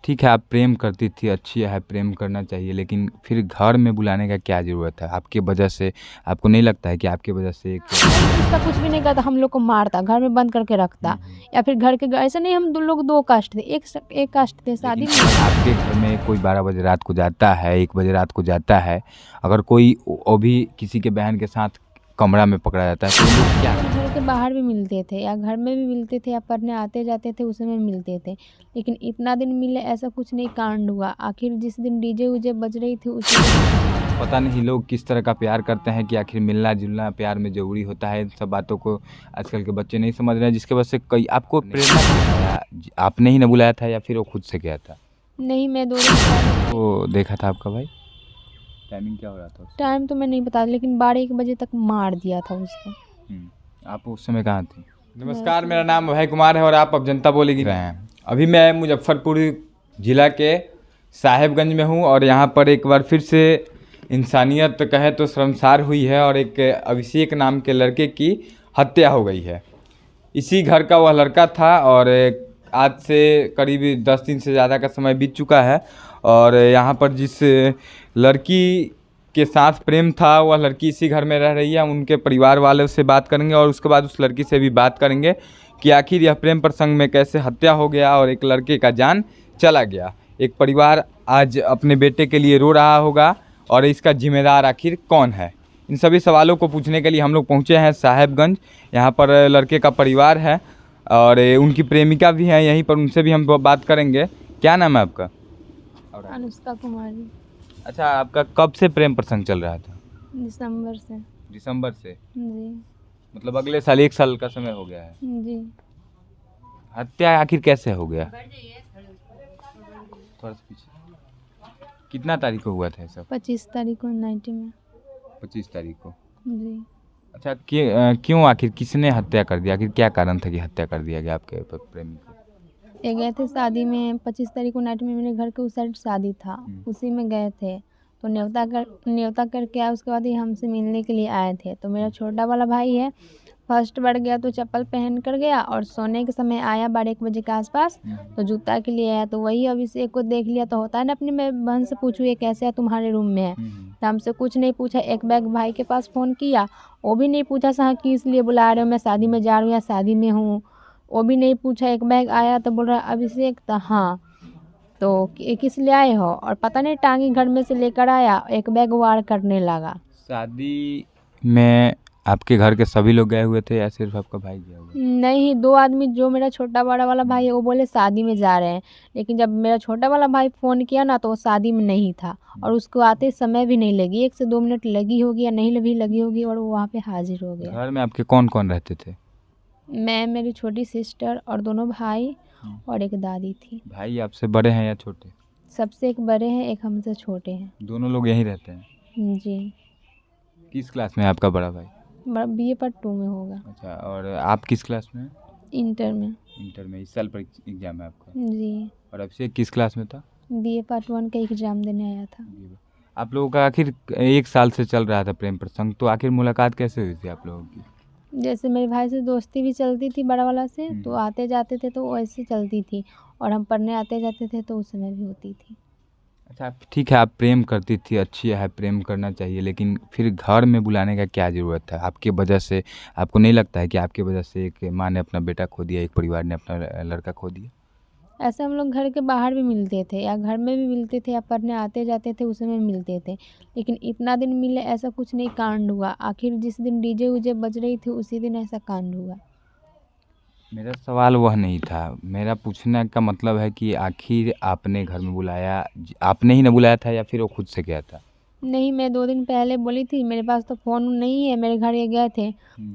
ठीक है, आप प्रेम करती थी, अच्छी है, प्रेम करना चाहिए, लेकिन फिर घर में बुलाने का क्या ज़रूरत है? आपकी वजह से आपको नहीं लगता है कि आपकी वजह से एक उसका कुछ भी नहीं करता, हम लोग को मारता, घर में बंद करके रखता। या फिर घर के ऐसा नहीं, हम दो लोग दो कास्ट थे, एक कास्ट थे, शादी लेकिन नहीं। आपके घर में कोई 12 बजे रात को जाता है, 1 बजे रात को जाता है, अगर कोई वो भी किसी के बहन के साथ कमरा में पकड़ा जाता है तो लोग क्या हम घर के बाहर भी मिलते थे या घर में भी मिलते थे या पढ़ने आते जाते थे उस समय मिलते थे, लेकिन इतना दिन मिले ऐसा कुछ नहीं कांड हुआ। आखिर जिस दिन डीजे उजे बज रही थी उसी दिन पता नहीं लोग किस तरह का प्यार करते हैं कि आखिर मिलना-जुलना प्यार में ज़रूरी होता है। इन सब बातों को आजकल के बच्चे नहीं समझ रहे हैं, जिसकी वजह से कई आपको प्रेरणा किसने दिया? आपने ही ना बुलाया था या फिर वो खुद से गया था? नहीं, मैं 2 दिन पहले वो देखा था आपका भाई? टाइमिंग क्या हो रहा था उस टाइम तो मैं नहीं बता, लेकिन 12-1 बजे तक मार दिया था उसको। आप उस समय कहाँ थी? नमस्कार, मेरा नाम अभय कुमार है और आप अब जनता बोलेगी रहे हैं। अभी मैं मुजफ्फरपुर ज़िला के साहेबगंज में हूँ और यहाँ पर एक बार फिर से इंसानियत कहे तो शर्मसार हुई है और एक अभिषेक नाम के लड़के की हत्या हो गई है। इसी घर का वह लड़का था और आज से करीब 10 दिन से ज़्यादा का समय बीत चुका है और यहाँ पर जिस लड़की के साथ प्रेम था वह लड़की इसी घर में रह रही है। उनके परिवार वालों से बात करेंगे और उसके बाद उस लड़की से भी बात करेंगे कि आखिर यह प्रेम प्रसंग में कैसे हत्या हो गया और एक लड़के का जान चला गया। एक परिवार आज अपने बेटे के लिए रो रहा होगा और इसका जिम्मेदार आखिर कौन है? इन सभी सवालों को पूछने के लिए हम लोग पहुँचे हैं साहेबगंज। यहाँ पर लड़के का परिवार है और उनकी प्रेमिका भी है यहीं पर, उनसे भी हम बात करेंगे। क्या नाम है आपका? अनुष्का कुमारी। अच्छा, आपका कब से प्रेम प्रसंग चल रहा था? दिसंबर से। दिसंबर से? जी। मतलब अगले साल 1 साल का समय हो गया है। जी। हत्या आखिर कैसे हो गया? थोड़ा सा पीछे। कितना तारीख को हुआ था ये सब? 25 तारीख को नाइट में। 25 तारीख को। जी। अच्छा, क्यों आखिर किसने हत्या कर दिया? आखिर क्या कारण था कि हत्या कर दिया गया आपके प्रेमी को? ये गए थे शादी में 25 तारीख को नाइट में, मेरे घर के उस साइड शादी था, उसी में गए थे। तो न्योता करके आए, उसके बाद ये हमसे मिलने के लिए आए थे। तो मेरा छोटा वाला भाई है, फर्स्ट बार गया तो चप्पल पहन कर गया और सोने के समय आया 12-1 बजे के आसपास, तो जूता के लिए आया। तो वही अभिषेक को देख लिया, तो होता है ना, अपनी मैं बहन से पूछूँ ये कैसे है, तुम्हारे रूम में है। तो हमसे कुछ नहीं पूछा, एक बैग भाई के पास फ़ोन किया, वो भी नहीं पूछा हाँ किस लिए बुला रहे हो, मैं शादी में जा रही हूँ या शादी में हूँ, वो भी नहीं पूछा। एक बैग आया तो बोल रहा अभिषेक था, हाँ तो किस लिए आए हो, और पता नहीं टांगी घर में से लेकर आया, एक बैग वार करने लगा। शादी में आपके घर के सभी लोग गए हुए थे या सिर्फ आपका भाई गया हुआ? नहीं, 2 आदमी, जो मेरा छोटा बड़ा वाला भाई है वो बोले शादी में जा रहे हैं, लेकिन जब मेरा छोटा वाला भाई फ़ोन किया ना तो वो शादी में नहीं था और उसको आते समय भी नहीं लगी, 1 से 2 मिनट लगी होगी या नहीं भी लगी होगी और वो वहाँ पे हाजिर हो गया। घर में आपके कौन कौन रहते थे? मैं, मेरी छोटी सिस्टर और दोनों भाई और एक दादी थी। भाई आपसे बड़े हैं या छोटे? सबसे एक बड़े हैं, एक हमसे छोटे हैं। दोनों लोग यहीं रहते हैं? जी। किस क्लास में है आपका बड़ा भाई? BA पार्ट 2 में होगा। अच्छा, और आप किस क्लास में हैं? इंटर में। इंटर में। इस साल पर एग्जाम है आपका? जी। और अभिषेक किस क्लास में था? BA पार्ट 1 का एग्ज़ाम देने आया था। आप लोगों का आखिर 1 साल से चल रहा था प्रेम प्रसंग, तो आखिर मुलाकात कैसे हुई थी आप लोगों की? जैसे मेरे भाई से दोस्ती भी चलती थी बड़ा वाला से, तो आते जाते थे तो वैसे चलती थी, और हम पढ़ने आते जाते थे तो उस समय भी होती थी। अच्छा, ठीक है, आप प्रेम करती थी, अच्छी है, प्रेम करना चाहिए, लेकिन फिर घर में बुलाने का क्या ज़रूरत है? आपकी वजह से आपको नहीं लगता है कि आपकी वजह से एक माँ ने अपना बेटा खो दिया, एक परिवार ने अपना लड़का खो दिया? ऐसे हम लोग घर के बाहर भी मिलते थे या घर में भी मिलते थे या पढ़ने आते जाते थे उस समय मिलते थे, लेकिन इतना दिन मिले ऐसा कुछ नहीं कांड हुआ। आखिर जिस दिन डीजे उजे बज रही थी उसी दिन ऐसा कांड हुआ। मेरा सवाल वह नहीं था। मेरा पूछने का मतलब है कि आखिर आपने घर में बुलाया, आपने ही ना बुलाया था या फिर वो खुद से गया था? नहीं, मैं 2 दिन पहले बोली थी, मेरे पास तो फ़ोन नहीं है, मेरे घर ये गए थे,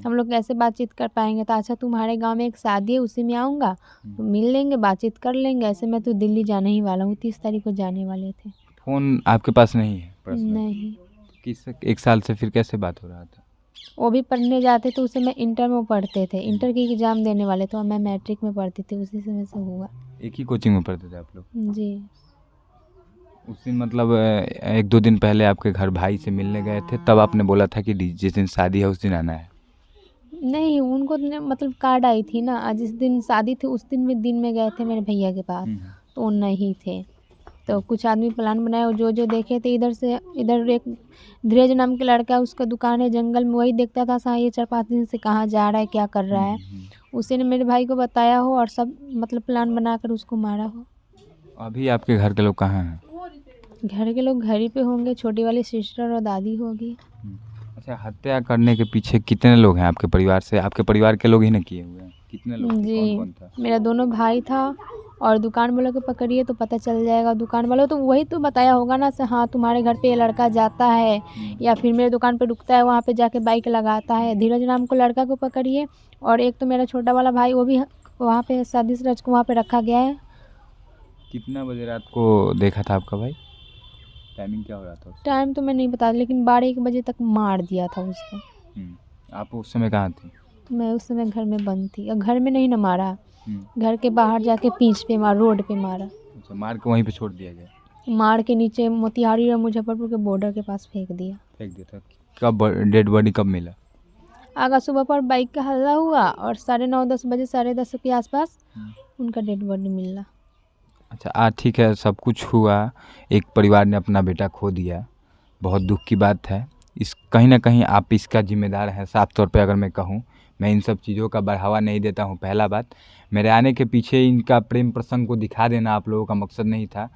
हम लोग कैसे बातचीत कर पाएंगे। तो अच्छा तुम्हारे गांव में एक शादी है उसी में आऊँगा, तो मिल लेंगे, बातचीत कर लेंगे। ऐसे मैं तो दिल्ली जाने ही वाला हूँ, 30 तारीख को जाने वाले थे। फ़ोन आपके पास नहीं है पर्सनल? नहीं। किस 1 साल से फिर कैसे बात हो रहा था? वो भी पढ़ने जाते थे, उस समय इंटर में पढ़ते थे, इंटर की एग्ज़ाम देने वाले थे और मैं मैट्रिक में पढ़ती थी, उसी समय से हुआ। एक ही कोचिंग में पढ़ते थे आप लोग? जी। उस दिन मतलब 1-2 दिन पहले आपके घर भाई से मिलने गए थे, तब आपने बोला था कि जिस दिन शादी है उस दिन आना है? नहीं, उनको मतलब कार्ड आई थी ना, जिस दिन शादी थी उस दिन में गए थे मेरे भैया के पास, तो वो नहीं थे। तो कुछ आदमी प्लान बनाए और जो जो देखे थे इधर से, इधर एक धीरज नाम के लड़का है, उसका दुकान है जंगल में, वही देखता था सा ये 4-5 दिन से कहाँ जा रहा है, क्या कर रहा है। उसी ने मेरे भाई को बताया हो और सब मतलब प्लान बनाकर उसको मारा हो। अभी आपके घर के लोग कहाँ हैं? घर के लोग घर ही पे होंगे, छोटी वाली सिस्टर और दादी होगी। अच्छा, हत्या करने के पीछे कितने लोग हैं आपके परिवार से? आपके परिवार के लोग ही ना किए हुए हैं? कितने लोग थे? कौन जी, कौन था? मेरा दोनों भाई था और दुकान वालों को पकड़िए तो पता चल जाएगा। दुकान वालों तो वही तो बताया होगा ना से, हाँ तुम्हारे घर पे ये लड़का जाता है या फिर मेरे दुकान पे रुकता है, वहाँ पे जाके बाइक लगाता है। धीरज नाम को लड़का को पकड़िए और एक तो मेरा छोटा वाला भाई, वो भी वहाँ पे शादी से रच को वहाँ पे रखा गया है। कितना बजे रात को देखा था आपका भाई? टाइमिंग क्या हो रहा था? टाइम तो मैं नहीं बता, लेकिन 12-1 बजे तक मार दिया था उसको। आप उस समय कहाँ थी? मैं उस समय घर में बंद थी और घर में नहीं न मारा, घर के बाहर जाके पीछ पे मार, रोड पे मारा। अच्छा, मार के वहीं पे छोड़ दिया गया? मार के नीचे मोतिहारी और मुजफ्फरपुर के बॉर्डर के पास फेंक दिया। फेंक दिया था? कब डेड बॉडी कब मिला? आगा सुबह पर बाइक का हल्ला हुआ और 9:30-10 बजे, 10:30 के आसपास उनका डेड बॉडी मिला। अच्छा, ठीक है, सब कुछ हुआ, एक परिवार ने अपना बेटा खो दिया, बहुत दुख की बात है। इस कहीं ना कहीं आप इसका जिम्मेदार हैं। साफ तौर पे अगर मैं कहूँ, मैं इन सब चीज़ों का बढ़ावा नहीं देता हूँ। पहला बात, मेरे आने के पीछे इनका प्रेम प्रसंग को दिखा देना आप लोगों का मकसद नहीं था।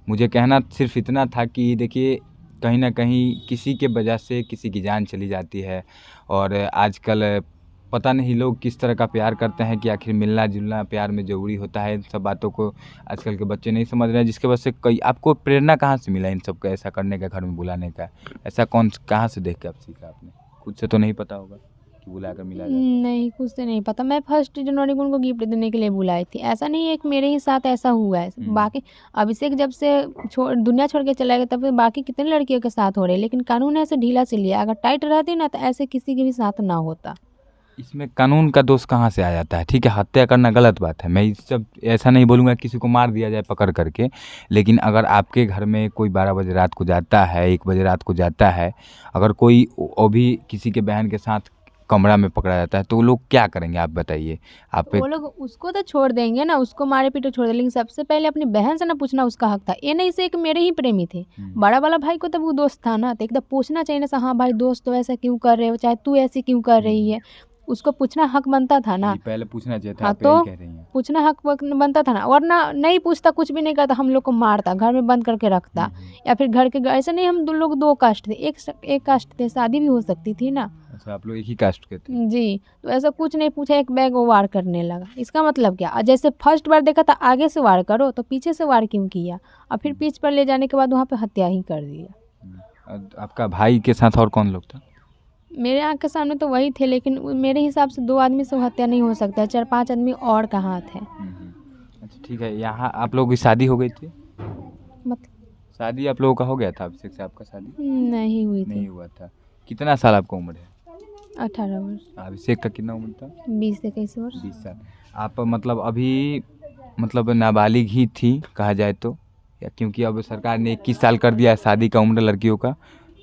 मुझे कहना सिर्फ इतना था कि देखिए, कहीं ना कहीं किसी के वजह से किसी की जान चली जाती है और आजकल पता नहीं लोग किस तरह का प्यार करते हैं कि आखिर मिलना जुलना प्यार में ज़रूरी होता है। इन सब बातों को आजकल के बच्चे नहीं समझ रहे हैं, जिसके वजह से कई आपको प्रेरणा कहाँ से मिला इन सब का ऐसा करने का, घर में बुलाने का? ऐसा कहाँ से देख के आप सीखा? आपने खुद से तो नहीं पता होगा कि बुला कर मिला जाता? नहीं, कुछ से नहीं पता। मैं 1 जनवरी को उनको गिफ्ट देने के लिए बुलाई थी। ऐसा नहीं है कि मेरे ही साथ ऐसा हुआ है। बाकी अभिषेक जब से दुनिया छोड़ के चला गया तब से बाकी कितने लड़कियों के साथ हो रहे हैं, लेकिन कानून ऐसे ढीला से लिया। अगर टाइट रहती ना तो ऐसे किसी के भी साथ ना होता। इसमें कानून का दोष कहाँ से आ जाता है? ठीक है, हत्या करना गलत बात है, मैं इस सब ऐसा नहीं बोलूँगा किसी को मार दिया जाए पकड़ करके, लेकिन अगर आपके घर में कोई 12 बजे रात को जाता है, 1 बजे रात को जाता है, अगर कोई वो भी किसी के बहन के साथ कमरा में पकड़ा जाता है, तो वो लोग क्या करेंगे आप बताइए? आप वो लोग उसको तो छोड़ देंगे ना, उसको मारे पीटे छोड़ देंगे, लेकिन सबसे पहले अपनी बहन से ना पूछना उसका हक था। ये नहीं से एक मेरे ही प्रेमी थे, बड़ा वाला भाई को तब वो दोस्त था ना, तो एकदम पूछना चाहिए ना, हाँ भाई दोस्त तो ऐसा क्यों कर रहे हो, चाहे तू ऐसी क्यों कर रही है, उसको पूछना हक बनता था ना। पहले पूछना चाहिए था। हाँ, आप तो यही कह रही हैं। पूछना हक बनता था ना, वरना नहीं पूछता, कुछ भी नहीं करता, हम लोग को मारता, घर में बंद करके रखता। या फिर घर के ऐसे नहीं, हम लोग 2 कास्ट थे, एक कास्ट थे, शादी भी हो सकती थी ना। अच्छा, आप लोग एक ही कास्ट के थे? जी, तो ऐसा कुछ नहीं पूछा, एक बैग वो वार करने लगा। इसका मतलब क्या? जैसे फर्स्ट बार देखा था आगे से वार करो, तो पीछे से वार क्यों किया? और फिर पीछ पर ले जाने के बाद वहाँ पे हत्या ही कर दिया। आपका भाई के साथ और कौन लोग था? मेरे आँख के सामने तो वही थे, लेकिन मेरे हिसाब से 2 आदमी से हत्या नहीं हो सकता है, 4-5 आदमी और कहाँ थे। अच्छा, ठीक है, यहाँ आप लोगों की शादी हो गई थी? मतलब शादी आप लोगों का हो गया था अभिषेक से? आपका शादी नहीं हुई नहीं थी। हुआ था? कितना साल आपका उम्र है? 18 वर्ष। अभिषेक का कितना उम्र था? 20 से 21 वर्ष। 20 साल। आप मतलब अभी मतलब नाबालिग ही थी कहा जाए तो, या क्योंकि अब सरकार ने 21 साल कर दिया है शादी का उम्र लड़कियों का।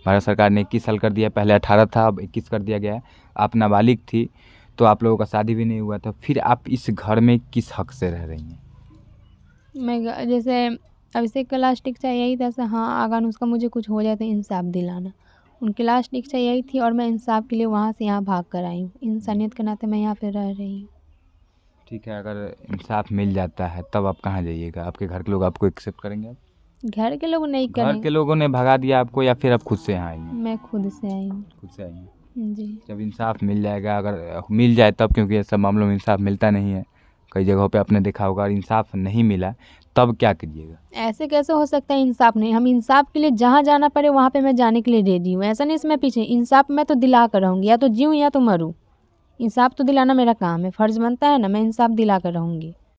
भारत सरकार ने 21 साल कर दिया, पहले 18 था, अब 21 कर दिया गया है। आप नाबालिग थी तो आप लोगों का शादी भी नहीं हुआ था, फिर आप इस घर में किस हक से रह रही हैं? मैं जैसे अभिषेक का लास्ट इच्छा यही था, हाँ अगर उसका मुझे कुछ हो जाए तो इंसाफ दिलाना। उनकी लास्ट इच्छा यही थी और मैं इंसाफ के लिए वहाँ से यहाँ भाग कर आई हूँ। इंसानियत के नाते मैं यहाँ पे रह रही हूँ। ठीक है, अगर इंसाफ मिल जाता है तब आप कहाँ जाइएगा? आपके घर के लोग आपको एक्सेप्ट करेंगे? आप घर के लोग नहीं घर करेंगे। के लोगों ने भगा दिया आपको या फिर आप खुद से यहाँ आई हैं? मैं खुद से आई हूँ। खुद से आई हैं। जी। जब इंसाफ मिल जाएगा, अगर मिल जाए तब, क्योंकि ऐसा मामलों में इंसाफ मिलता नहीं है, कई जगहों पे आपने देखा होगा, और इंसाफ नहीं मिला तब क्या कीजिएगा? ऐसे कैसे हो सकता है इंसाफ नहीं? हम इंसाफ के लिए जहाँ जाना पड़े वहाँ पे मैं जाने के लिए रेडी हूँ। ऐसा नहीं इसमें पीछे, इंसाफ मैं तो दिला कर रहूँगी, या तो जीऊँ या तो मरूँ। इंसाफ तो दिलाना मेरा काम है, फ़र्ज़ बनता है ना, मैं इंसाफ दिला कर रहूँगी।